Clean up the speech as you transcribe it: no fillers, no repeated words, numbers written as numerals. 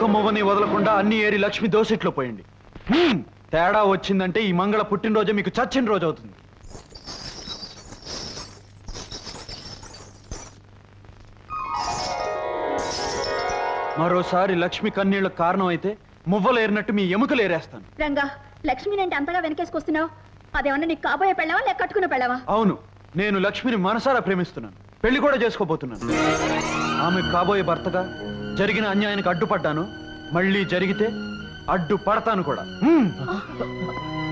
ఒక్క మొవ్వని వదలకుండా అన్ని ఏరి లక్ష్మి దోసెట్లో పోయండి. తేడా వచ్చిందంటే ఈ మంగళ పుట్టినరోజే మీకు చచ్చిన రోజు అవుతుంది. మరోసారి లక్ష్మి కన్నీళ్లకు కారణం అయితే మువ్వలేరినట్టు మీ ఎముకలు ఏరేస్తాను. రంగా, లక్ష్మిని అంటే అంతగా వెనకేసుకొస్తున్నావు? అదేమన్నా నీకు కాబోయే పెళ్ళావా లేక కట్టుకున్న పెళ్ళావా? అవును, నేను లక్ష్మిని మనసారా ప్రేమిస్తున్నాను. పెళ్లి కూడా చేసుకోబోతున్నాను. ఆమె కాబోయే భర్తగా జరిగిన అన్యాయానికి అడ్డుపడ్డాను. మళ్ళీ జరిగితే అడ్డు పడతాను కూడా.